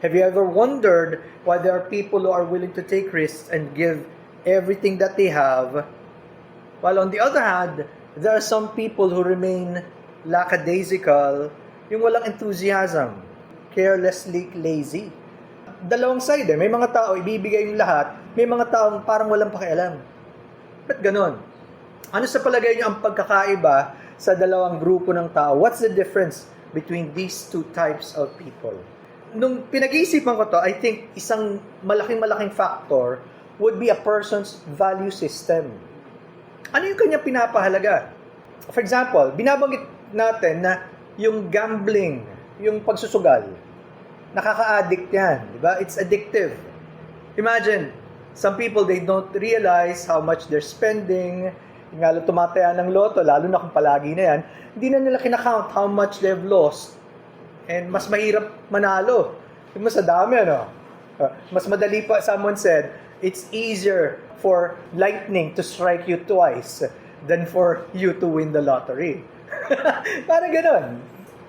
Have you ever wondered why there are people who are willing to take risks and give everything that they have, while on the other hand, there are some people who remain lackadaisical, yung walang enthusiasm, carelessly lazy. Dalawang side May mga tao, ibibigay yung lahat. May mga taong parang walang pakialam. Ba't ganon? Ano sa palagay niyo ang pagkakaiba sa dalawang grupo ng tao? What's the difference between these two types of people? Nung pinag-iisipan ko to, I think isang malaking factor would be a person's value system. Ano yung kanya pinapahalaga? For example, binabanggit natin na yung gambling, yung pagsusugal, nakaka-addict yan, di ba? It's addictive. Imagine, some people, they don't realize how much they're spending. Yung nga lang tumataya ng loto, lalo na kung palagi na yan, hindi na nila kinakount how much they've lost. And mas mahirap manalo. Yung mas dami, ano? Mas madali pa, someone said, it's easier for lightning to strike you twice than for you to win the lottery. Parang ganun.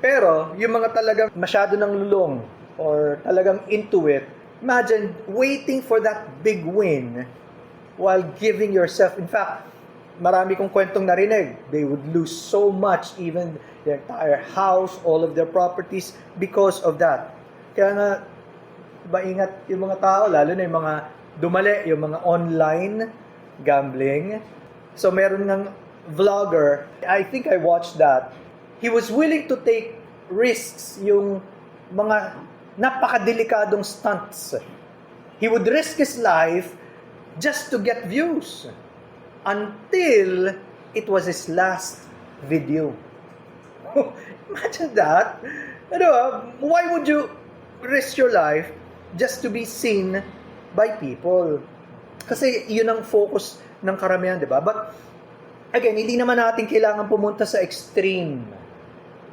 Pero, yung mga talagang masyado ng lulong or talagang into it, imagine waiting for that big win while giving yourself, in fact, marami kong kwentong narinig, they would lose so much, even their entire house, all of their properties, because of that. Kaya nga, maingat yung mga tao, lalo na yung mga dumali, yung mga online gambling. So, meron ng vlogger, I think I watched that. He was willing to take risks, yung mga napakadelikadong stunts. He would risk his life just to get views until it was his last video. Imagine that. Why would you risk your life just to be seen by people? Kasi yun ang focus ng karamihan, di ba? But again, hindi naman natin kailangan pumunta sa extreme.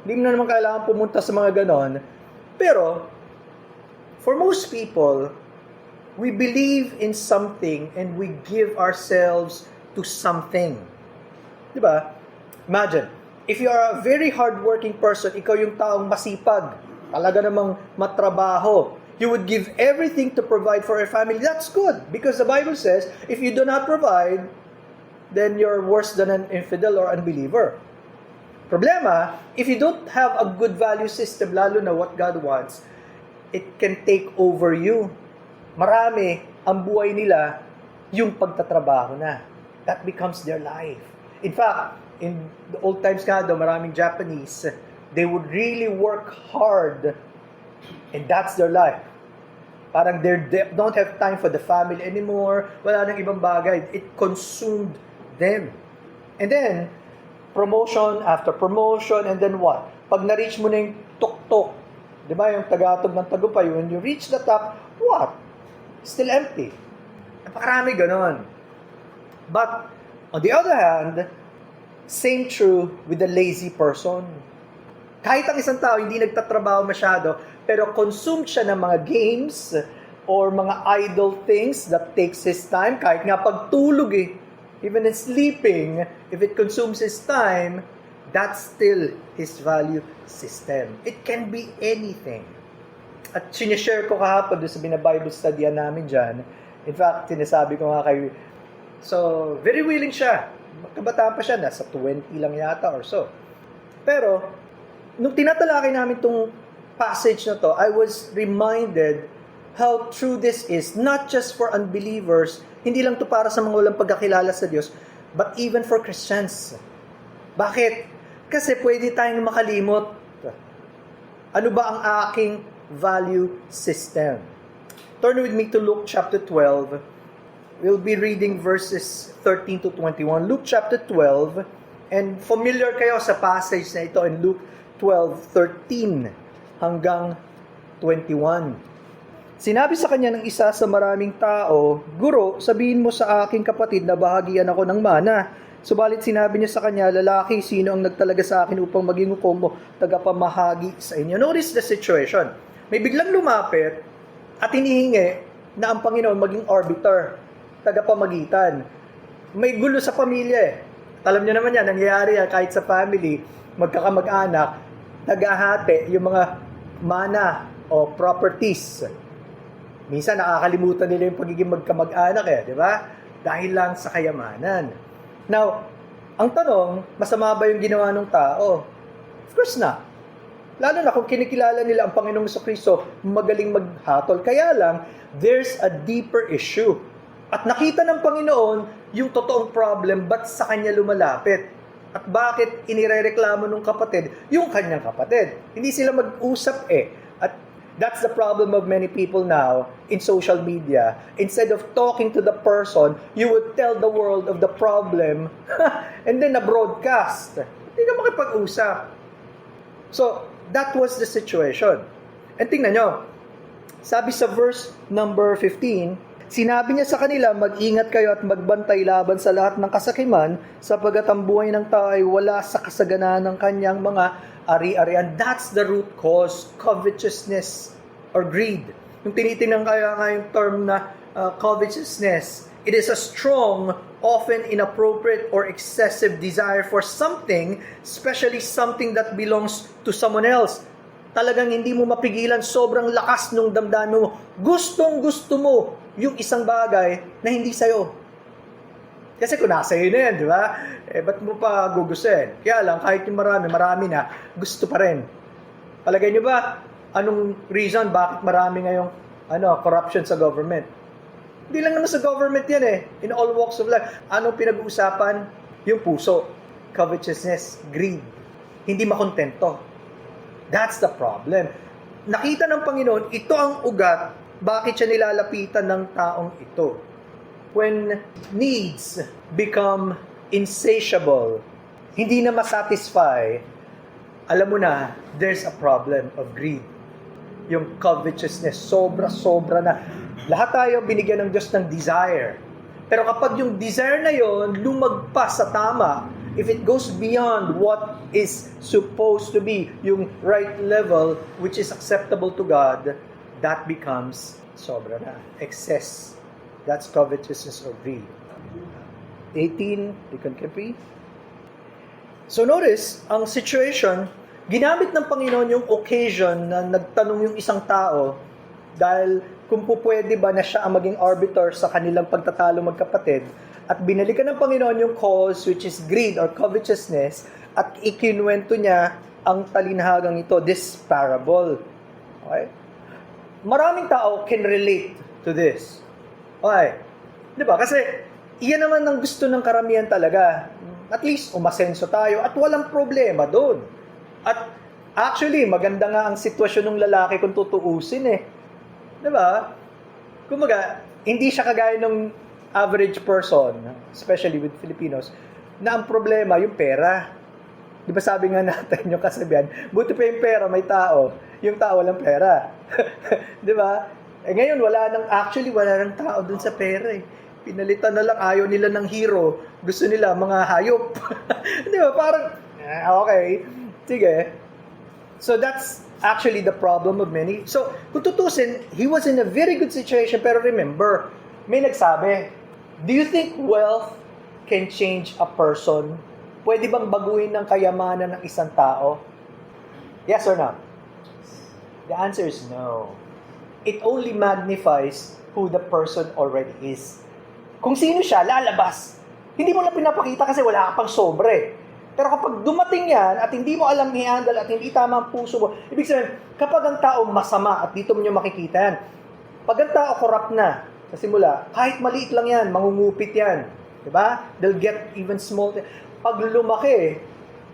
Hindi naman kailangan pumunta sa mga ganon. Pero, for most people, we believe in something and we give ourselves to something. Diba? Imagine, if you are a very hardworking person, ikaw yung taong masipag, talaga namang matrabaho, you would give everything to provide for your family. That's good, because the Bible says, if you do not provide, then you're worse than an infidel or unbeliever. Problema, if you don't have a good value system, lalo na what God wants, it can take over you. Marami, ang buhay nila, yung pagtatrabaho na. That becomes their life. In fact, in the old times nga daw, maraming Japanese, they would really work hard and that's their life. Parang they don't have time for the family anymore. Wala nang ibang bagay. It consumed them. And then, promotion after promotion, and then what? Pag na-reach mo na yung tuktok, di ba, yung tagatog ng tagumpay, when you reach the top, what? Still empty. Napakarami ganon. But, on the other hand, same true with the lazy person. Kahit ang isang tao hindi nagtatrabaho masyado, pero consumed siya ng mga games or mga idle things that takes his time, kahit nga pagtulog even in sleeping, if it consumes his time, that's still his value system. It can be anything. At sinishare ko kahapon doon sa bina-Bible studyan namin dyan. In fact, sinasabi ko nga kay... So, very willing siya. Kabataan pa siya, nasa 20 lang yata or so. Pero, nung tinatalakay namin itong passage na to, I was reminded how true this is, not just for unbelievers, hindi lang to para sa mga walang pagkakilala sa Diyos, but even for Christians. Bakit? Kasi pwede tayong makalimot. Ano ba ang aking value system? Turn with me to Luke chapter 12. We'll be reading verses 13 to 21. Luke chapter 12. And familiar kayo sa passage na ito in Luke 12:13 hanggang 21. Sinabi sa kanya ng isa sa maraming tao, Guro, sabihin mo sa aking kapatid na bahagian ako ng mana. Subalit sinabi niya sa kanya, lalaki, sino ang nagtalaga sa akin upang maging hukom mo, tagapamahagi sa inyo? Notice the situation. May biglang lumapit at hinihingi na ang Panginoon maging arbiter, tagapamagitan. May gulo sa pamilya Alam niyo naman yan, nangyayari yan kahit sa family, magkakamag-anak, nag-ahati yung mga mana o properties. Minsan nakakalimutan nila yung pagiging magkamag-anak di ba? Dahil lang sa kayamanan. Now, ang tanong, masama ba yung ginawa ng tao? Of course not. Lalo na kung kinikilala nila ang Panginoong Jesucristo, magaling maghatol. Kaya lang, there's a deeper issue. At nakita ng Panginoon yung totoong problem, ba't sa kanya lumalapit? At bakit inirereklamo ng kapatid yung kanyang kapatid? Hindi sila mag-usap At that's the problem of many people now in social media. Instead of talking to the person, you would tell the world of the problem and then na-broadcast. Hindi ka makipag-usap. So, that was the situation. And tingnan nyo, sabi sa verse number 15, sinabi niya sa kanila, mag-ingat kayo at magbantay laban sa lahat ng kasakiman, sapagkat ang buhay ng tao ay wala sa kasaganaan ng kanyang mga ari-arian. That's the root cause, covetousness or greed. Yung tinitingnan kaya nga yung term na covetousness, it is a strong, often inappropriate or excessive desire for something, especially something that belongs to someone else. Talagang hindi mo mapigilan, sobrang lakas nung damdamin mo. Gustong-gusto mo yung isang bagay na hindi sa'yo. Kasi kung nasa iyo na yan, di ba? Ba't mo pa gugustuhin? Kaya lang, kahit yung marami na, gusto pa rin. Palagay nyo ba, anong reason bakit marami ngayong corruption sa government? Hindi lang naman sa government yan in all walks of life. Anong pinag-uusapan? Yung puso. Covetousness, greed. Hindi makontento. That's the problem. Nakita ng Panginoon, ito ang ugat, bakit siya nilalapitan ng taong ito. When needs become insatiable, hindi na masatisfy, alam mo na, there's a problem of greed. Yung covetousness, sobra-sobra na. Lahat tayo binigyan ng Diyos ng desire. Pero kapag yung desire na yon lumagpas sa tama, if it goes beyond what is supposed to be, yung right level, which is acceptable to God, that becomes sobra na. Excess. That's covetousness or greed. 18, you can copy. So notice, ang situation, ginamit ng Panginoon yung occasion na nagtanong yung isang tao dahil kung pupwede ba na siya ang maging arbiter sa kanilang pagtatalo magkapatid, at binalikan ng Panginoon yung cause, which is greed or covetousness, at ikinuwento niya ang talinhagang ito, this parable. Okay? Maraming tao can relate to this. Okay? Di ba? Kasi iyan naman ang gusto ng karamihan talaga. At least umasenso tayo at walang problema doon. At actually, maganda nga ang sitwasyon ng lalaki kung tutuusin Diba? Kumaga, hindi siya kagaya ng average person, especially with Filipinos, na ang problema yung pera. Di ba sabi nga natin yung kasabihan, buti pa yung pera, may tao. Yung tao walang pera. Di ba? Ngayon, wala nang tao dun sa pera Pinalitan na lang, ayaw nila ng hero. Gusto nila mga hayop. Di ba? Parang, okay. Sige. So that's actually the problem of many. So, kung tutusin, he was in a very good situation. Pero remember, may nagsabi, do you think wealth can change a person? Pwede bang baguhin ng kayamanan ng isang tao? Yes or no? The answer is no. It only magnifies who the person already is. Kung sino siya, lalabas. Hindi mo lang pinapakita kasi wala ka pang sobre. Pero kapag dumating yan at hindi mo alam i-handle at hindi tama ang puso mo, ibig sabihin, kapag ang tao masama at dito mo nyo makikita yan, pag ang tao corrupt na sa simula, kahit maliit lang yan, mangungupit yan. Diba? They'll get even small. Pag lumaki,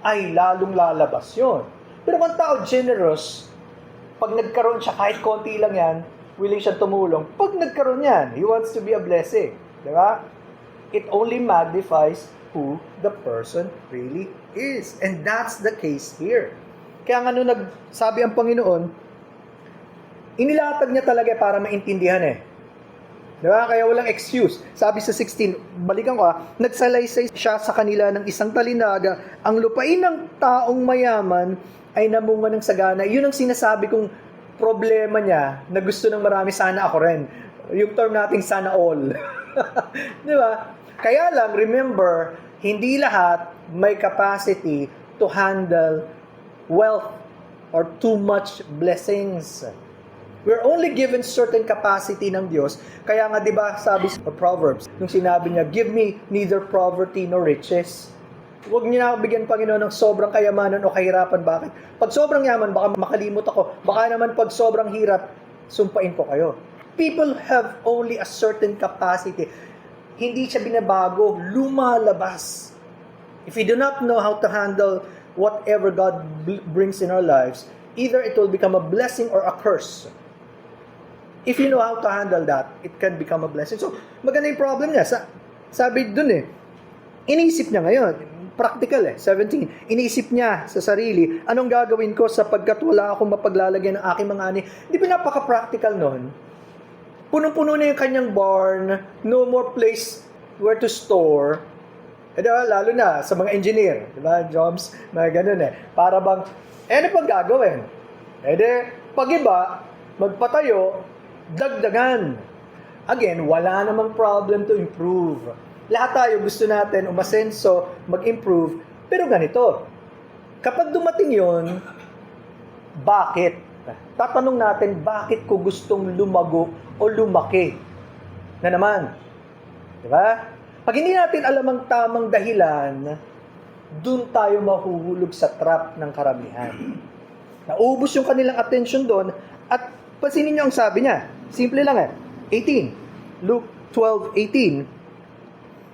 ay lalong lalabas yun. Pero kung ang tao generous, pag nagkaroon siya, kahit konti lang yan, willing siya tumulong. Pag nagkaroon yan, he wants to be a blessing. Diba? It only magnifies who the person really is. And that's the case here. Kaya nga nung nagsabi ang Panginoon, inilatag niya talaga para maintindihan Diba? Kaya walang excuse. Sabi sa 16, balikan ko nagsalaysay siya sa kanila ng isang talinaga, ang lupain ng taong mayaman ay namunga ng sagana. Yun ang sinasabi kong problema niya na gusto ng marami, sana ako rin. Yung term nating sana all. Diba? Kaya lang, remember, hindi lahat may capacity to handle wealth or too much blessings. We're only given certain capacity ng Diyos. Kaya nga, di ba, sabi sa Proverbs, nung sinabi niya, give me neither poverty nor riches. Huwag niyo na ako bigyan, Panginoon, ng sobrang kayamanan o kahirapan. Bakit? Pag sobrang yaman, baka makalimot ako. Baka naman pag sobrang hirap, sumpain ko kayo. People have only a certain capacity. Hindi siya binabago, lumalabas. If we do not know how to handle whatever God brings in our lives, either it will become a blessing or a curse. If you know how to handle that, it can become a blessing. So, maganda yung problem niya. Sabi dun iniisip niya ngayon, practical 17. Iniisip niya sa sarili, anong gagawin ko sapagkat wala akong mapaglalagyan ng aking mga ani. Di ba napaka-practical nun? Punong-puno na yung kanyang barn, no more place where to store. Diba, lalo na sa mga engineer, diba, jobs, mga ganun Para bang, ano pang gagawin? Pag iba, magpatayo, dagdagan. Again, wala namang problem to improve. Lahat tayo gusto natin umasenso, mag-improve, pero ganito. Kapag dumating yon, bakit? Tatanong natin, bakit ko gustong lumago o lumaki? Na naman. Diba? Pag hindi natin alam ang tamang dahilan, dun tayo mahuhulog sa trap ng karamihan. Naubos yung kanilang attention doon at pansinin niyo ang sabi niya. Simple lang 18. Luke 12:18.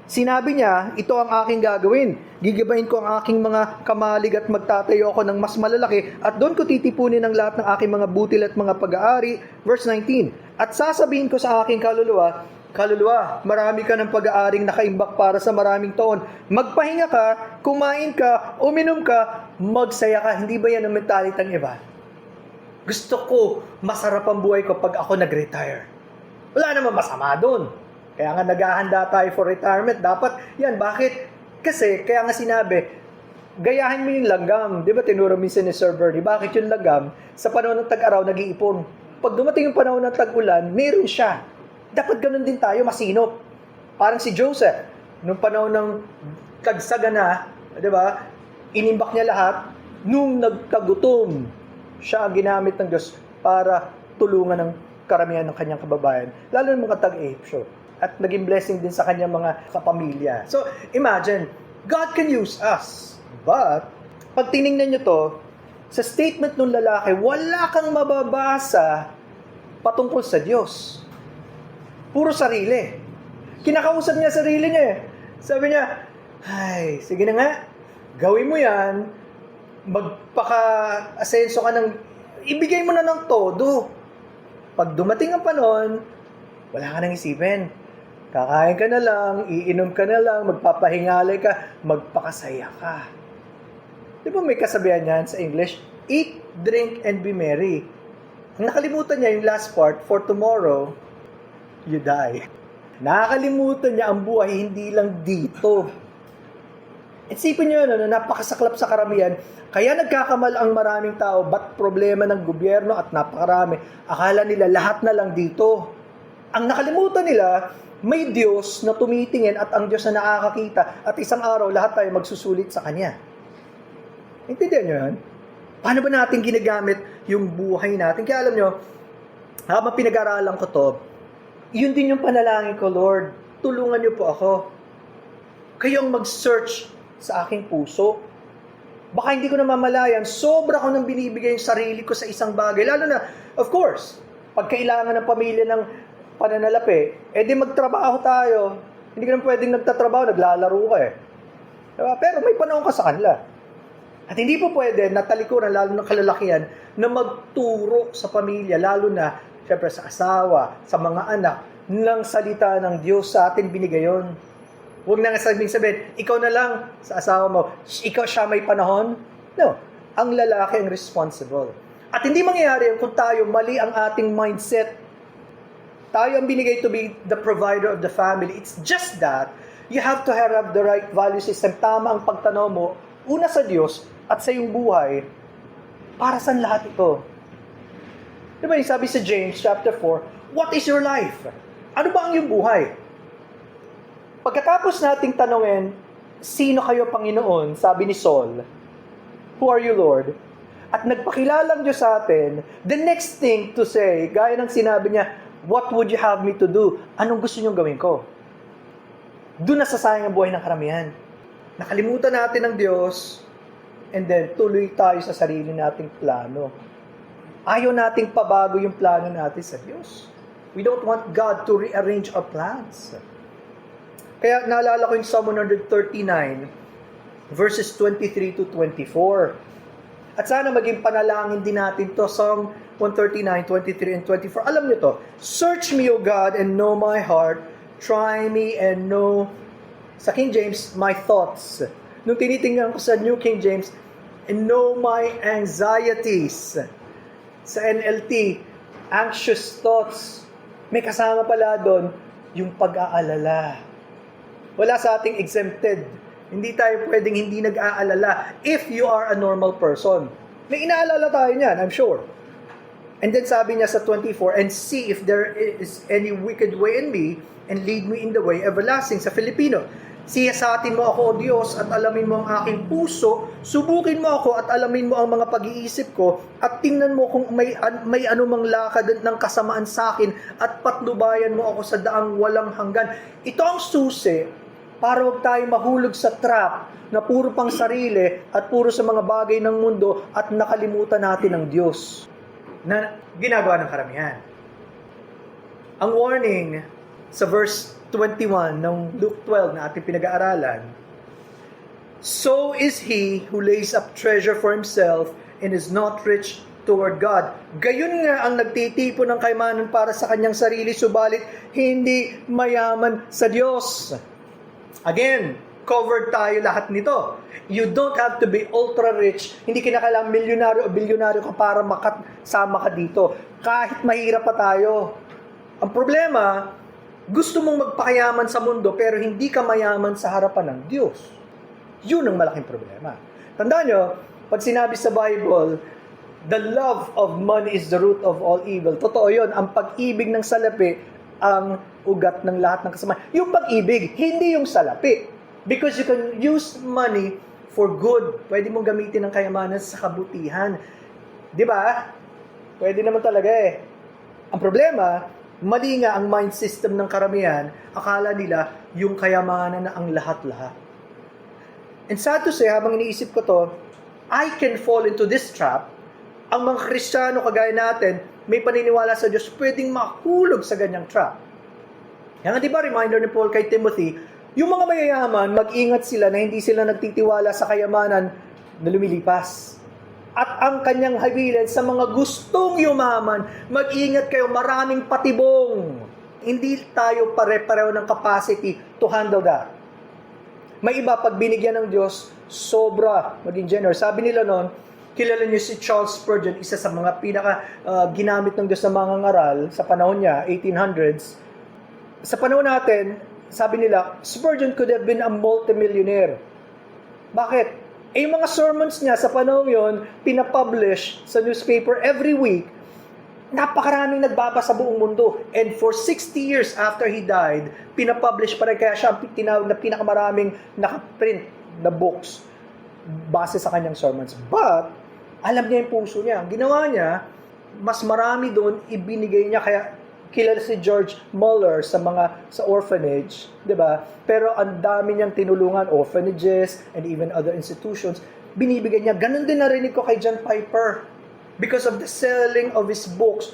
Sinabi niya, ito ang aking gagawin. Gigibahin ko ang aking mga kamalig at magtatayo ako ng mas malalaki at doon ko titipunin ang lahat ng aking mga butil at mga pag-aari. Verse 19. At sasabihin ko sa aking kaluluwa, marami ka ng pag-aaring nakaimbak para sa maraming taon. Magpahinga ka, kumain ka, uminom ka, magsaya ka. Hindi ba yan ang mentality ng iba? Gusto ko, masarap ang buhay ko pag ako nag-retire. Wala naman masama doon. Kaya nga naghahanda tayo for retirement. Dapat, yan, bakit? Kasi, kaya nga sinabi, gayahin mo yung langgam. Di ba tinuro minsan ni Sir Bernie, bakit yung langgam sa panahon ng tag-araw nag-iipon? Pag dumating yung panahon ng tag-ulan, meron siya. Dapat ganun din tayo, masinop. Parang si Joseph, nung panahon ng kagsagana, di ba, inimbak niya lahat, nung nagkagutom, siya ang ginamit ng Diyos para tulungan ng karamihan ng kanyang kababayan, lalo ng mga tag-Ape. At naging blessing din sa kanyang mga kapamilya. So, imagine, God can use us. But, pag tinignan nyo to, sa statement ng lalaki, wala kang mababasa patungkol sa Diyos. Puro sarili. Kinakausap niya sarili niya Sabi niya, ay, sige na nga, gawin mo yan, magpaka-asenso ka ng, ibigay mo na ng todo. Pag dumating ang panahon, wala ka nang isipin. Kakain ka na lang, iinom ka na lang, magpapahingalay ka, magpakasaya ka. Di ba may kasabihan yan sa English? Eat, drink, and be merry. Ang nakalimutan niya yung last part, for tomorrow, you die. Nakakalimutan niya ang buhay, hindi lang dito. Isipin niyo na napakasaklap sa karamihan, kaya nagkakamal ang maraming tao, ba't problema ng gobyerno at napakarami? Akala nila lahat na lang dito. Ang nakalimutan nila, may Diyos na tumitingin at ang Diyos na nakakakita at isang araw lahat tayo magsusulit sa Kanya. Intindihan niyo yan? Paano ba natin ginagamit yung buhay natin? Kaya alam niyo, habang pinag-aralan ko to, yun din yung panalangin ko, Lord, tulungan niyo po ako. Kayong mag-search sa aking puso. Baka hindi ko na mamalayan, sobra ko nang binibigay yung sarili ko sa isang bagay. Lalo na, of course, pag kailangan ng pamilya ng pananalapi, di magtrabaho tayo. Hindi ka naman pwedeng nagtatrabaho, naglalaro ka Diba? Pero may panahon ka sa kanila. At hindi po pwede na talikuran, lalo ng kalalakihan, na magturo sa pamilya, lalo na, syempre sa asawa, sa mga anak, ng salita ng Diyos sa atin binigay yun. Huwag na nga sabihin, ikaw na lang sa asawa mo, ikaw siya may panahon. No, ang lalaki ang responsible. At hindi mangyayari kung tayo mali ang ating mindset. Tayo ang binigay to be the provider of the family. It's just that you have to have the right value system. Tama ang pagtanaw mo, una sa Diyos at sa iyong buhay. Para saan lahat ito? Diba yung sabi sa James chapter 4, what is your life? Ano ba ang iyong buhay? Pagkatapos nating tanungin, sino kayo Panginoon? Sabi ni Saul, who are you Lord? at nagpakilalang Diyos sa atin, the next thing to say, gaya ng sinabi niya, what would you have me to do? Anong gusto niyong gawin ko? Doon nasasayang ang buhay ng karamihan. Nakalimutan natin ang Diyos, and then tuloy tayo sa sarili nating plano. Ayaw nating pabago yung plano natin sa Diyos. We don't want God to rearrange our plans. Kaya naalala ko yung Psalm 139, verses 23 to 24. At sana maging panalangin din natin to, Psalm 139, 23, and 24. Alam niyo to, search me, O God, and know my heart. Try me and know, sa King James, my thoughts. Nung tinitingnan ko sa New King James, and know my anxieties. Sa NLT, anxious thoughts. May kasama pala doon, yung pag-aalala. Wala sa ating exempted. Hindi tayo pwedeng hindi nag-aalala if you are a normal person. May inaalala tayo niyan, I'm sure. And then sabi niya sa 24, and see if there is any wicked way in me, and lead me in the way everlasting. Sa Filipino, siyasatin mo ako, O Diyos, at alamin mo ang aking puso, subukin mo ako at alamin mo ang mga pag-iisip ko, at tingnan mo kung may anumang lakad ng kasamaan sa akin, at patnubayan mo ako sa daang walang hanggan. Ito ang susi para huwag tayo mahulog sa trap na puro pang sarili at puro sa mga bagay ng mundo at nakalimutan natin ang Diyos na ginagawa ng karamihan. Ang warning sa verse 21 ng Luke 12 na ating pinag-aaralan, so is he who lays up treasure for himself and is not rich toward God. Gayon nga ang nagtitipon ng kayamanan para sa kanyang sarili, subalit hindi mayaman sa Diyos. Again, covered tayo lahat nito. You don't have to be ultra-rich. Hindi kinakailangan milyonaryo o bilyonaryo ka para makasama ka dito. Kahit mahirap pa tayo. Ang problema, gusto mong magpakayaman sa mundo pero hindi ka mayaman sa harapan ng Diyos. Yun ang malaking problema. Tandaan nyo, pag sinabi sa Bible, the love of money is the root of all evil. Totoo yun. Ang pag-ibig ng salapi ang ugat ng lahat ng kasamaan. Yung pag-ibig, hindi yung salapi. Because you can use money for good. Pwede mong gamitin ang kayamanan sa kabutihan. Di ba? Pwede naman talaga eh. Ang problema, mali nga ang mind system ng karamihan. Akala nila yung kayamanan na ang lahat-lahat. And sad to say, habang iniisip ko to, I can fall into this trap. Ang mga Kristiyano kagaya natin, may paniniwala sa Diyos, pwedeng mahulog sa ganyang trap. Yan nga, di ba, reminder ni Paul kay Timothy, yung mga mayayaman, mag-ingat sila na hindi sila nagtitiwala sa kayamanan na lumilipas. At ang kanyang habilin sa mga gustong yumaman, mag-ingat kayo, maraming patibong. Hindi tayo pare-pareho ng capacity to handle that. May iba, pag binigyan ng Diyos, sobra, maging generous. Sabi nila noon, kilala niyo si Charles Spurgeon, isa sa mga ginamit ng Diyos sa mga ngaral sa panahon niya, 1800s. Sa panahon natin, sabi nila, Spurgeon could have been a multimillionaire. Bakit? Yung mga sermons niya sa panahon yon, pinapublish sa newspaper every week. Napakaraming nagbabasa sa buong mundo. And for 60 years after he died, pinapublish pa rin. Kaya siya ang tinawag na pinakamaraming nakaprint na books base sa kanyang sermons. But alam niya yung puso niya. Ang ginawa niya, mas marami doon ibinigay niya. Kaya kilala si George Muller sa orphanage, 'di ba? Pero ang dami niyang tinulungan, orphanages and even other institutions, binibigay niya. Ganun din narinig ko kay John Piper. Because of the selling of his books,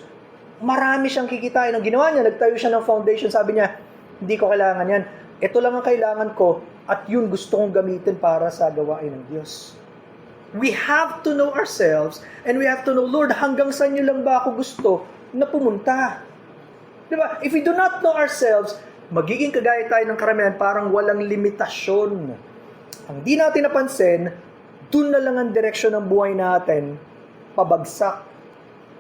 marami siyang kikitain. Ang ginawa niya, nagtayo siya ng foundation. Sabi niya, hindi ko kailangan yan. Ito lang ang kailangan ko at yun gusto kong gamitin para sa gawain ng Diyos. We have to know ourselves and we have to know, Lord, hanggang saan niyo lang ba ako gusto na pumunta? Diba? If we do not know ourselves, magiging kagaya tayo ng karamihan, parang walang limitasyon. Ang di natin napansin, dun na lang ang direksyon ng buhay natin, pabagsak.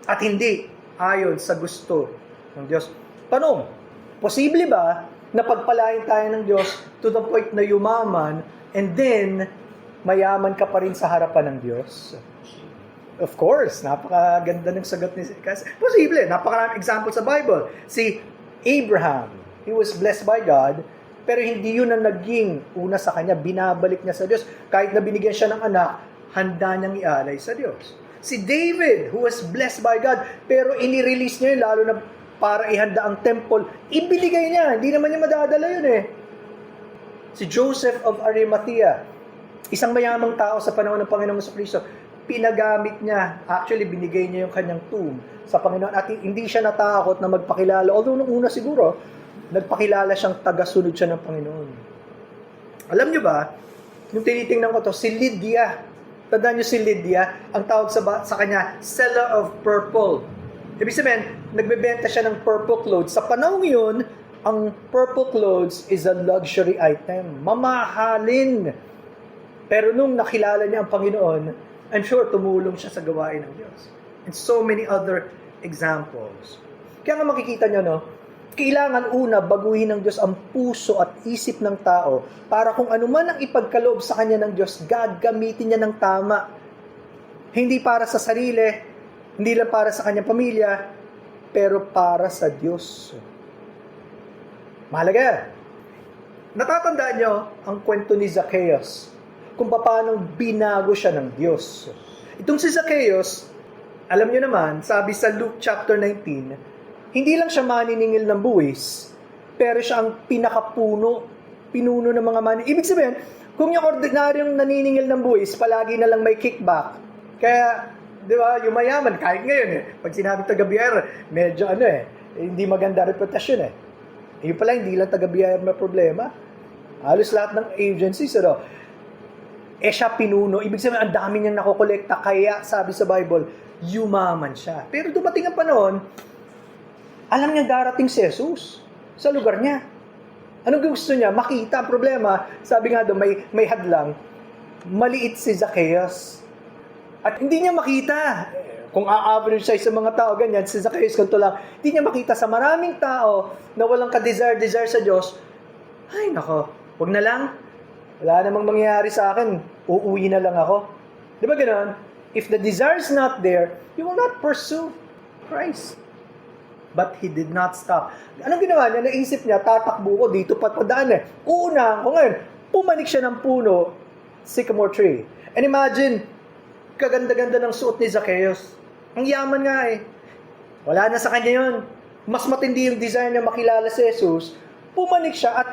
At hindi ayon sa gusto ng Diyos. Tanong, posible ba na pagpalain tayo ng Diyos to the point na yumaman and then mayaman ka pa rin sa harapan ng Diyos? Of course, napakaganda ng sagot ni kasi posible, napakaraming example sa Bible. Si Abraham, he was blessed by God, pero hindi yun ang naging una sa kanya, binabalik niya sa Diyos. Kahit na binigyan siya ng anak, handa niyang ialay sa Diyos. Si David, who was blessed by God, pero inirelease niya yun, lalo na para ihanda ang temple, ibinigay niya. Hindi naman niya madadala yun eh. Si Joseph of Arimathea, isang mayamang tao sa panahon ng Panginoong Kristo, pinagamit niya, actually binigay niya yung kanyang tomb sa Panginoon at hindi siya natakot na magpakilala. Although nung una siguro, nagpakilala siyang tagasunod siya ng Panginoon. Alam niyo ba, nung tinitingnan ko to, si Lydia, tandaan niyo si Lydia, ang tawag sa kanya, seller of purple. Ibig sabihin, nagbebenta siya ng purple clothes. Sa panahon yun, ang purple clothes is a luxury item. Mamahalin. Pero nung nakilala niya ang Panginoon, I'm sure tumulong siya sa gawain ng Diyos. And so many other examples. Kaya nga makikita niyo, no? Kailangan una, baguhin ng Diyos ang puso at isip ng tao para kung ano man ang ipagkaloob sa kanya ng Diyos, gagamitin niya ng tama. Hindi para sa sarili, hindi lang para sa kanyang pamilya, pero para sa Diyos. Mahalaga. Natatandaan niyo ang kwento ni Zacchaeus kung paano binago siya ng Diyos. Itong si Zacchaeus, alam niyo naman, sabi sa Luke chapter 19, hindi lang siya maniningil ng buwis, pero siya ang pinuno ng mga maniningil. Ibig sabihin, kung yung ordinaryong naniningil ng buwis, palagi na lang may kickback. Kaya, di ba, yung mayaman, kahit ngayon pag sinabi taga-biyaya, medyo hindi maganda reputasyon Yung pala, hindi lang taga-biyaya may problema. Halos lahat ng agencies, siya pinuno. Ibig sabihin, ang dami niyang nakokolekta. Kaya, sabi sa Bible, yumaman siya. Pero dumating ang panahon, alam niya darating si Jesus sa lugar niya. Anong gusto niya? Makita. Ang problema, sabi nga doon, may hadlang. Maliit si Zacchaeus. At hindi niya makita. Kung a-average siya sa mga tao, ganyan, si Zacchaeus ganito lang, hindi niya makita sa maraming tao na walang ka-desire sa Diyos, ay nako, wag na lang. Wala namang mangyayari sa akin. Uuwi na lang ako. Di ba ganoon? If the desire is not there, you will not pursue Christ. But he did not stop. Anong ginawa niya? Naisip niya, tatakbo ko dito padaan Uunahan ko ngayon. Pumanik siya ng puno, sycamore tree. And imagine, kaganda-ganda ng suot ni Zacchaeus. Ang yaman nga Wala na sa kanya yun. Mas matindi yung desire niya makilala si Jesus. Pumanik siya at,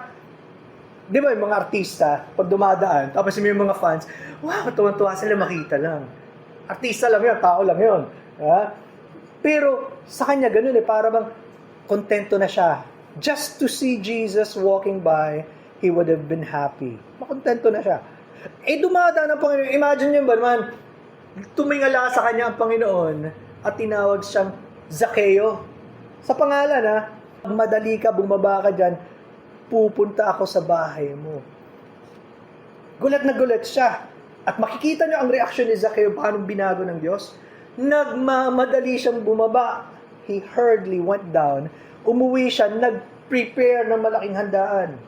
di ba yung mga artista, pag dumadaan, tapos yung mga fans, wow, tuwan-tuwa sila makita lang. Artista lang yun, tao lang yun. Pero sa kanya ganun para bang kontento na siya. Just to see Jesus walking by, he would have been happy. Makontento na siya. Dumadaan ang Panginoon. Imagine nyo ba naman, tumingala sa kanya ang Panginoon at tinawag siyang Zacchaeus. Sa pangalan madali ka, bumaba ka dyan, pupunta ako sa bahay mo. Gulat na gulat siya. At makikita nyo ang reaksyon ni Zacchaeus, paano binago ng Diyos. Nagmamadali siyang bumaba. He hurriedly went down. Umuwi siya, nag-prepare ng malaking handaan.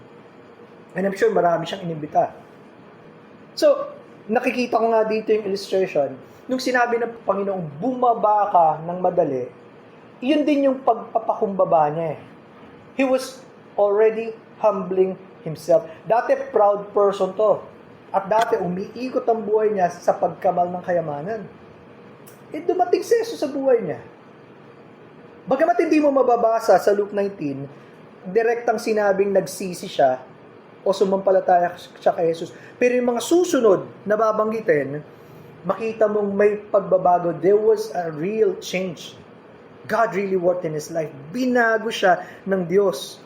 And I'm sure marami siyang inimbita. So, nakikita ko nga dito yung illustration. Nung sinabi ng Panginoong, bumaba ka ng madali, yun din yung pagpapakumbaba niya He was already humbling himself. Dati proud person to. At dati umiikot ang buhay niya sa pagkamal ng kayamanan. Dumating si Jesus sa buhay niya. Bagamat hindi mo mababasa sa Luke 19, direktang sinabing nagsisi siya o sumampalataya siya kay Jesus. Pero yung mga susunod na babanggitin, makita mong may pagbabago. There was a real change. God really worked in his life. Binago siya ng Diyos.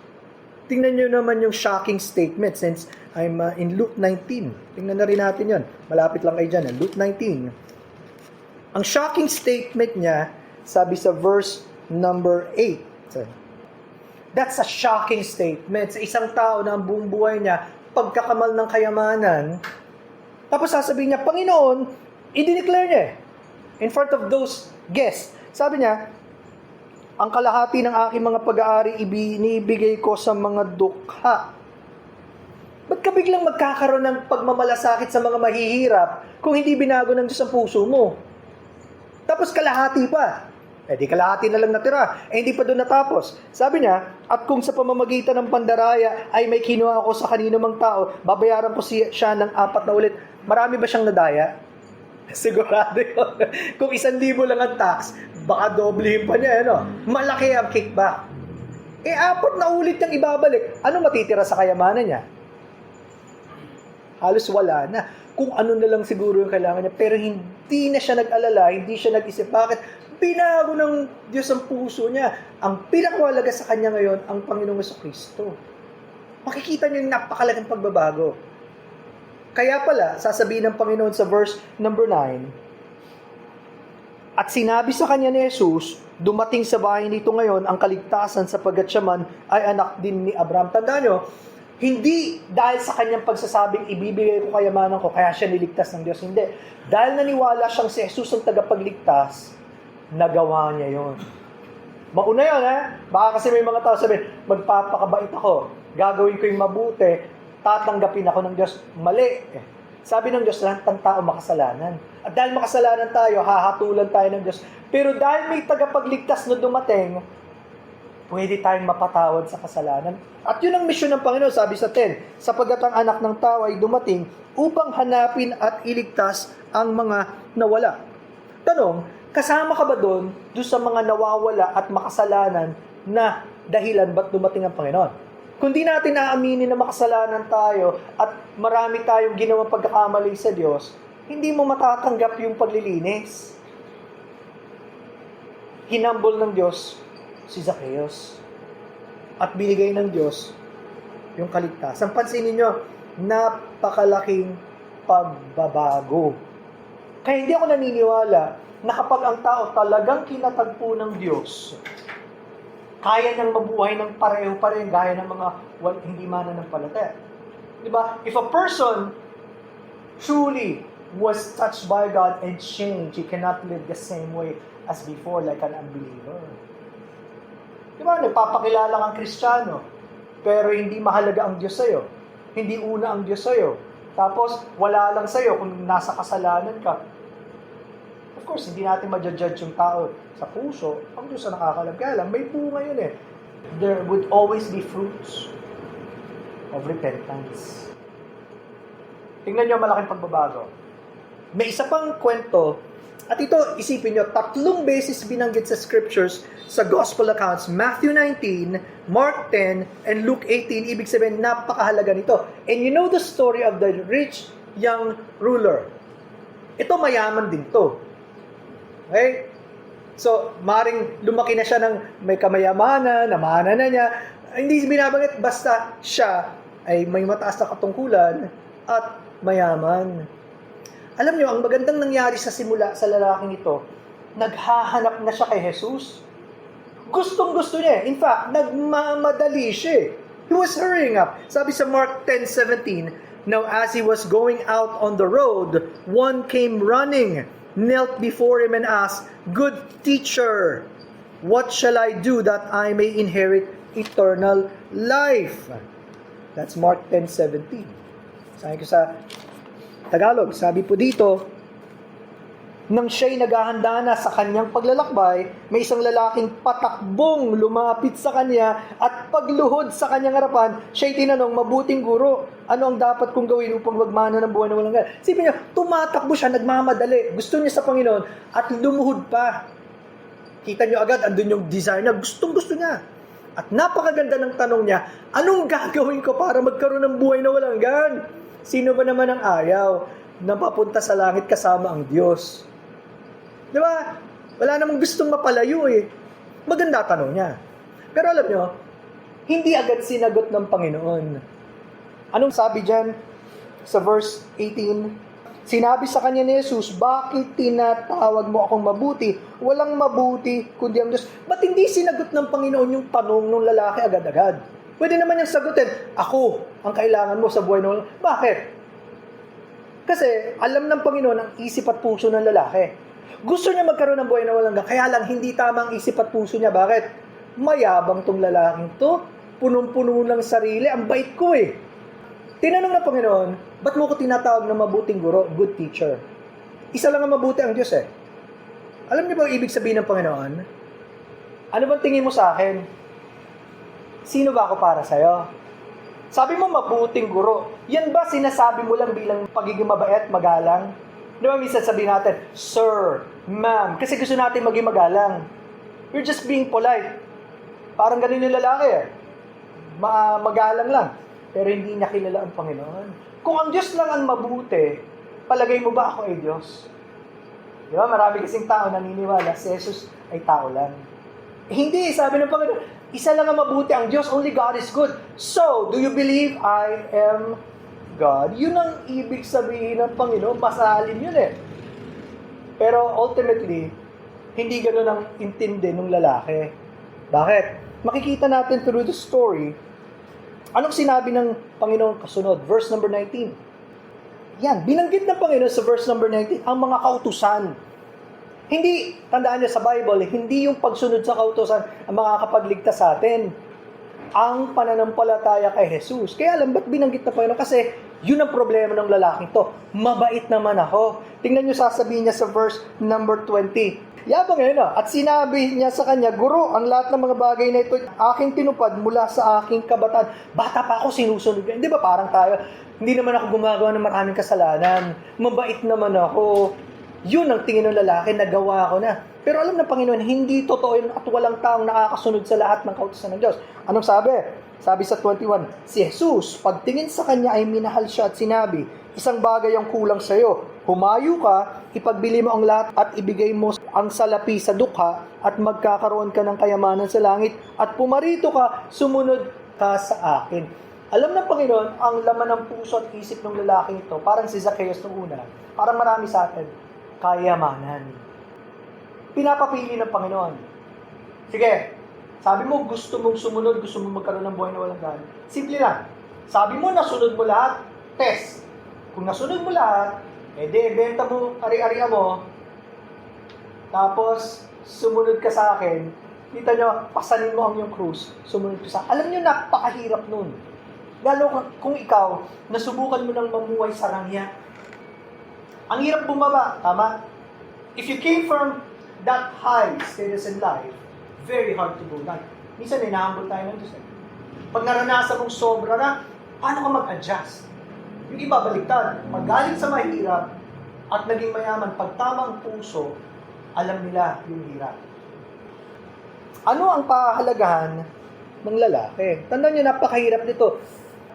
Tingnan nyo naman yung shocking statement since I'm in Luke 19. Tingnan na rin natin yon. Malapit lang kayo dyan. Luke 19. Ang shocking statement niya, sabi sa verse number 8. That's a shocking statement. Sa isang tao na ang buong buhay niya, pagkakamal ng kayamanan, tapos sasabihin niya, Panginoon, i-declare niya in front of those guests. Sabi niya, ang kalahati ng aking mga pag-aari ibinibigay ko sa mga dukha. Ba't ka biglang magkakaroon ng pagmamalasakit sa mga mahihirap kung hindi binago ng Diyos ang puso mo? Tapos kalahati pa. Di kalahati na lang natira. Hindi pa doon natapos. Sabi niya, at kung sa pamamagitan ng pandaraya ay may kinuha ako sa kanino mang tao, babayaran ko siya ng 4 na ulit. Marami ba siyang nadaya? Sigurado yun. Kung 1,000 lang ang tax, baka doblehin pa niya, ano? Malaki ang kickback. 4 na ulit niyang ibabalik. Ano matitira sa kayamanan niya? Halos wala na. Kung ano na lang siguro yung kailangan niya. Pero hindi na siya nag-alala, hindi siya nag-isip. Bakit? Binago ng Diyos ang puso niya. Ang pinakwalaga sa kanya ngayon, ang Panginoong Jesucristo. Makikita niyo yung napakalagang pagbabago. Kaya pala, sasabihin ng Panginoon sa verse number 9, at sinabi sa kanya ni Jesus, dumating sa bahay nito ngayon ang kaligtasan sapagkat siya man ay anak din ni Abraham. Tandaan nyo, hindi dahil sa kanyang pagsasabing ibibigay ko kayamanan ko, kaya siya niligtas ng Diyos. Hindi. Dahil naniwala siyang si Jesus ang tagapagligtas, nagawa niya yon. Mauna yun, ha? Baka kasi may mga tao sabihin, magpapakabait ako, gagawin ko yung mabuti, tatanggapin ako ng Diyos. Mali. Sabi ng Diyos, lahat ng tao makasalanan. At dahil makasalanan tayo, hahatulan tayo ng Diyos. Pero dahil may tagapagligtas na dumating, pwede tayong mapatawad sa kasalanan. At yun ang misyon ng Panginoon, sabi sa 10, sapagkat ang anak ng tao ay dumating upang hanapin at iligtas ang mga nawala. Tanong, kasama ka ba doon sa mga nawawala at makasalanan na dahilan ba't dumating ang Panginoon? Kung di natin aaminin na makasalanan tayo at marami tayong ginawang pagkakamali sa Diyos, hindi mo matatanggap yung paglilinis. Hinambol ng Diyos si Zacchaeus at binigay ng Diyos yung kaligtasan. Pansinin nyo, napakalaking pagbabago. Kaya hindi ako naniniwala na kapag ang tao talagang kinatagpo ng Diyos, kaya niyang mabuhay ng pareho-pareho gaya ng mga hindi mananampalataya. Diba? If a person truly was touched by God and changed, he cannot live the same way as before like an unbeliever. Diba? Nagpapakilala kang Kristiyano, pero hindi mahalaga ang Diyos sa'yo. Hindi una ang Diyos sa'yo. Tapos, wala lang sa'yo kung nasa kasalanan ka. Of course, hindi natin ma-judge yung tao sa puso. Ang Diyos na nakakalam. Kaya lang, may bunga yun eh. There would always be fruits of repentance. Tingnan nyo, malaking pagbabago. May isa pang kwento, at ito, isipin nyo, 3 beses binanggit sa scriptures sa gospel accounts, Matthew 19, Mark 10, and Luke 18. Ibig sabihin, napakahalaga nito. And you know the story of the rich young ruler. Ito, mayaman din to. Okay? So, maring lumaki na siya ng may kamayamanan, namana na niya. Hindi binabanggit, basta siya ay may mataas na katungkulan at mayaman. Alam niyo, ang magandang nangyari sa simula sa lalaking ito, naghahanap na siya kay Jesus. Gustong-gusto niya. In fact, nagmamadali siya. He was hurrying up. Sabi sa Mark 10:17, now as he was going out on the road, one came running, knelt before him and asked, good teacher, what shall I do that I may inherit eternal life? That's Mark 10:17. Sabi ko sa Tagalog, sabi po dito, nang siya'y naghahanda na sa kanyang paglalakbay, may isang lalaking patakbong lumapit sa kanya at pagluhod sa kanyang harapan, siya'y tinanong, mabuting guro, ano ang dapat kong gawin upang magmana ng buhay na walang hanggan? Sipin niya, tumatakbo siya, nagmamadali, gusto niya sa Panginoon at lumuhod pa. Kita niyo agad, andun yung desire niya, gustong-gusto niya. At napakaganda ng tanong niya, anong gagawin ko para magkaroon ng buhay na walang hanggan? Sino ba naman ang ayaw na papunta sa langit kasama ang Diyos? Di ba? Wala namang gustong mapalayo eh. Maganda tanong niya. Pero alam nyo, hindi agad sinagot ng Panginoon. Anong sabi dyan sa verse 18? Sinabi sa kanya ni Jesus, bakit tinatawag mo akong mabuti? Walang mabuti kundi ang Diyos. Ba't hindi sinagot ng Panginoon yung tanong ng lalaki agad-agad? Pwede naman niyang sagutin, ako ang kailangan mo sa buhay ng... Bakit? Kasi alam ng Panginoon ang isip at puso ng lalaki. Gusto niya magkaroon ng buhay na walang hanggan, kaya lang hindi tama ang isip at puso niya. Bakit? Mayabang tong lalaking to, punong-puno ng sarili, ang bait ko eh. Tinanong ng Panginoon, ba't mo ko tinatawag na mabuting guro, good teacher? Isa lang ang mabuti ang Diyos eh. Alam niyo ba ang ibig sabihin ng Panginoon? Ano bang tingin mo sa akin? Sino ba ako para sa'yo? Sabi mo mabuting guro. Yan ba sinasabi mo lang bilang pagiging mabait, magalang? Di ba minsan sabihin natin, sir, ma'am, kasi gusto natin maging magalang. We're just being polite. Parang ganun yung lalaki eh. Magalang lang. Pero hindi niya kilala ang Panginoon. Kung ang Diyos lang ang mabuti, palagay mo ba ako ay Diyos? Di ba? Marami kasing tao naniniwala si Jesus ay tao lang. Hindi, sabi ng Panginoon, isa lang ang mabuti ang Diyos, only God is good. So, do you believe I am God? Yun ang ibig sabihin ng Panginoon, masalim yun eh. Pero ultimately, hindi ganun ang intindi ng lalaki. Bakit? Makikita natin through the story, anong sinabi ng Panginoon kasunod? Verse number 19. Yan, binanggit ng Panginoon sa verse number 19, ang mga kautusan. Hindi, tandaan niyo sa Bible, hindi yung pagsunod sa kautusan ang makakapagligtas sa atin. Ang pananampalataya kay Jesus. Kaya alam, ba't binanggit na Panginoon? Kasi yun ang problema ng lalaking to. Mabait naman ako. Tingnan niyo sasabihin niya sa verse number 20. Yabang yun At sinabi niya sa kanya, Guro, ang lahat ng mga bagay na ito aking tinupad mula sa aking kabataan. Bata pa ako, sinusunod. Hindi ba parang tayo? Hindi naman ako gumagawa ng maraming kasalanan. Mabait naman ako. Yun ang tingin ng lalaki, nagawa ko na. Pero alam ng Panginoon, hindi totoo yun at walang taong nakakasunod sa lahat ng kautusan ng Diyos. Anong sabi? Sabi sa 21, si Jesus, pagtingin sa kanya ay minahal siya at sinabi, isang bagay ang kulang sa iyo. Humayo ka, ipagbili mo ang lahat at ibigay mo ang salapi sa dukha at magkakaroon ka ng kayamanan sa langit at pumarito ka, sumunod ka sa akin. Alam ng Panginoon, ang laman ng puso at isip ng lalaking ito, parang si Zacchaeus nung una, parang marami sa atin, kayamanan. Pinapapili ng Panginoon. Sige, sabi mo gusto mong sumunod, gusto mong magkaroon ng buhay na walang galit. Simple lang. Sabi mo nasunod mo lahat, test. Kung nasunod mo lahat, benta mo, ari-ariya mo, tapos sumunod ka sa akin, kita nyo, pasanin mo ang iyong krus, sumunod ka sa akin. Alam nyo, napakahirap nun. Lalo kung ikaw, nasubukan mo ng mamuhay sa rangya. Ang hirap bumaba, tama? If you came from that high status in life, very hard to go down. Minsan, hinahambol tayo ng Diyos. Pag naranasan mong sobra na, paano ka mag-adjust? Yung iba, baliktad. Magaling sa mahirap at naging mayaman, pag tamang puso, alam nila yung hirap. Ano ang pahalagahan ng lalaki? Tandaan niyo, napakahirap nito.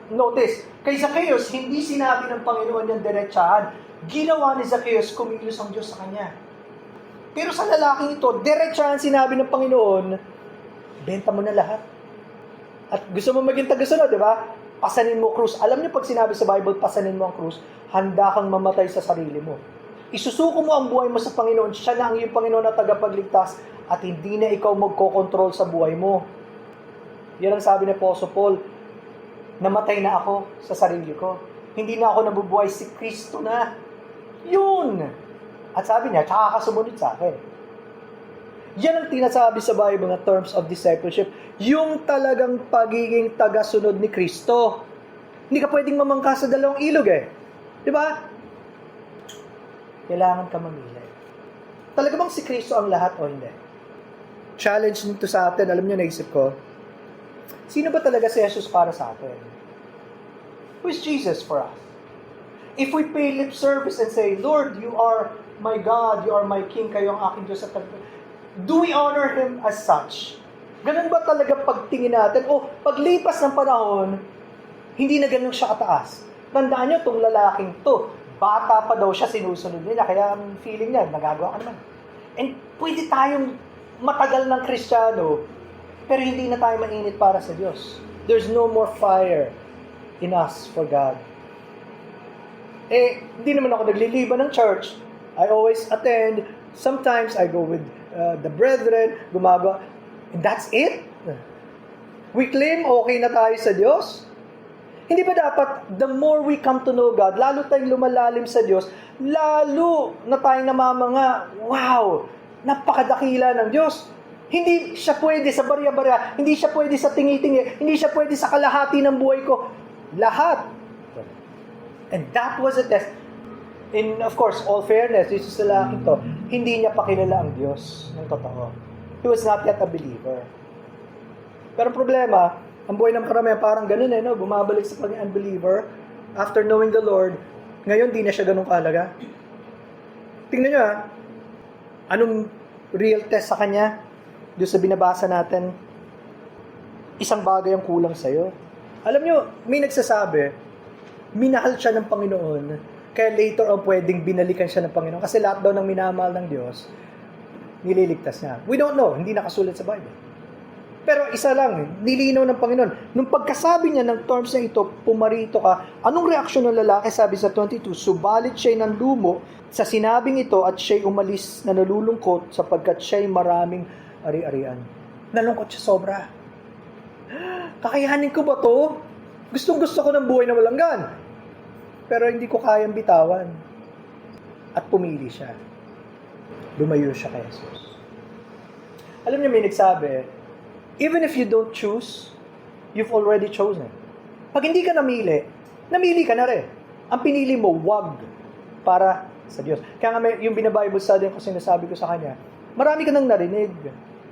Notice, kay Zacchaeus, hindi sinabi ng Panginoon yung diretsahan. Ginawa ni Zacchaeus, kumilos ang Diyos sa kanya. Pero sa lalaking ito, diretsahan sinabi ng Panginoon, benta mo na lahat. At gusto mo maging tagasunod, di ba? Pasanin mo krus. Alam niyo pag sinabi sa Bible, pasanin mo ang krus, handa kang mamatay sa sarili mo. Isusuko mo ang buhay mo sa Panginoon, siya na ang iyong Panginoon na tagapagligtas, at hindi na ikaw magkokontrol sa buhay mo. Yan ang sabi ni Apostle Paul, namatay na ako sa sarili ko. Hindi na ako nabubuhay, si Kristo na. Yun! At sabi niya, tsaka ka sumunod sa akin. Yan ang tinasabi sa Bible na terms of discipleship. Yung talagang pagiging tagasunod ni Kristo. Hindi ka pwedeng mamangka sa dalawang ilog eh. Di ba? Kailangan ka mamili. Talaga bang si Kristo ang lahat o hindi? Challenge nito sa atin, alam niyo, naisip ko, sino ba talaga si Jesus para sa atin? Who is Jesus for us? If we pay lip service and say, Lord, you are my God, you are my King, kayo ang aking Diyos at do we honor Him as such? Ganun ba talaga pagtingin natin? O paglipas ng panahon, hindi na ganun siya kataas. Tandaan niyo, itong lalaking to, bata pa daw siya, sinusunod nila, kaya ang feeling niya, nagagawa ka naman. And pwede tayong matagal ng Kristiyano, pero hindi na tayo mainit para sa Diyos. There's no more fire in us for God. Hindi naman ako nagliliban ng church. I always attend. Sometimes I go with the brethren, gumagawa. And that's it. We claim okay na tayo sa Diyos. Hindi ba dapat, the more we come to know God, lalo tayong lumalalim sa Diyos, lalo na tayong namamanga, wow, napakadakila ng Diyos. Hindi siya pwede sa barya-barya, hindi siya pwede sa tingi-tingi, hindi siya pwede sa kalahati ng buhay ko. Lahat. And that was a test. In, of course, all fairness, this is the lalaki to, hindi niya pakilala ang Diyos ng totoo. He was not yet a believer. Pero problema, ang buhay ng karamihan parang ganun no? Bumabalik sa pagiging unbeliever after knowing the Lord, ngayon di na siya ganun kahalaga. Tingnan nyo anong real test sa kanya? Doon sa binabasa natin, isang bagay ang kulang sa'yo. Alam nyo, may nagsasabi, minahal siya ng Panginoon, kaya later on pwedeng binalikan siya ng Panginoon. Kasi lahat daw ng minamahal ng Diyos, nililigtas niya. We don't know, hindi nakasulat sa Bible. Pero isa lang, nilinaw ng Panginoon. Nung pagkasabi niya ng terms na ito, pumarito ka, anong reaksyon ng lalaki? Sabi sa 22, subalit siya'y nanlumo sa sinabing ito at siya'y umalis na nalulungkot sapagkat siya'y maraming ari-arian. Nalungkot siya sobra. Kakayanin ko ba to? Gustong-gusto ko ng buhay na walang gan. Pero hindi ko kayang bitawan. At pumili siya. Lumayo siya kay Jesus. Alam niyo, may nagsabi, even if you don't choose, you've already chosen. Pag hindi ka namili ka na rin. Ang pinili mo, wag para sa Diyos. Kaya nga yung binabible study ko, sinasabi ko sa kanya, marami ka nang narinig.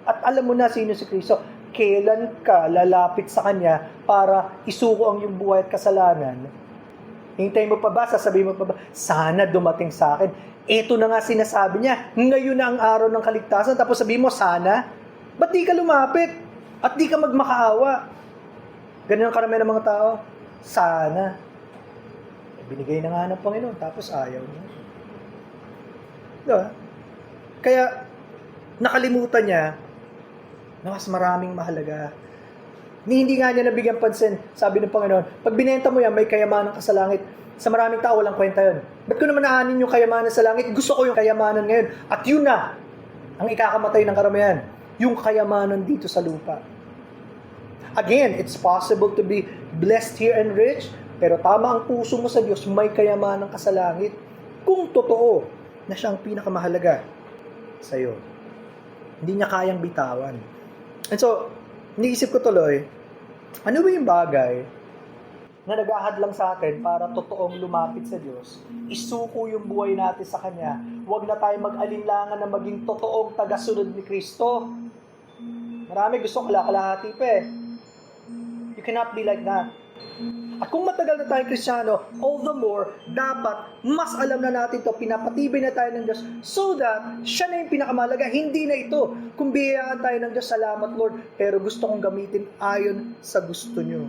At alam mo na sino si Kristo. Kailan ka lalapit sa Kanya para isuko ang iyong buhay at kasalanan? Hintayin mo pa ba? Sasabihin mo pa ba? Sana dumating sa akin. Ito na nga sinasabi niya. Ngayon na ang araw ng kaligtasan. Tapos sabihin mo, sana? Ba't di ka lumapit? At di ka magmakaawa? Ganun ang karamihan ng mga tao. Sana. Binigay na nga ng Panginoon. Tapos ayaw niya. Diba? Kaya, nakalimutan niya na mas maraming mahalaga. Hindi nga niya nabigyan pansin, sabi ng Panginoon, pag binenta mo yan, may kayamanan ka sa langit. Sa maraming tao, walang kwenta yun. Ba't ko naman naanin yung kayamanan sa langit? Gusto ko yung kayamanan ngayon. At yun na, ang ikakamatay ng karamihan. Yung kayamanan dito sa lupa. Again, it's possible to be blessed here and rich, pero tama ang puso mo sa Diyos, may kayamanan ka sa langit. Kung totoo na siya ang pinakamahalaga sa iyo. Hindi niya kayang bitawan. And so, niisip ko tuloy, ano ba yung bagay na naghahadlang sa atin para totoong lumapit sa Diyos? Isuko yung buhay natin sa Kanya. Huwag na tayo mag-alinlangan na maging totoong tagasunod ni Kristo. Marami gusto kalakalahati pa eh. You cannot be like that. At kung matagal na tayong Kristiyano, all the more, dapat mas alam na natin to, pinapatibay na tayo ng Diyos so that siya na yung pinakamahalaga, hindi na ito. Kung biyayaan tayo ng Diyos, salamat Lord, pero gusto kong gamitin ayon sa gusto nyo.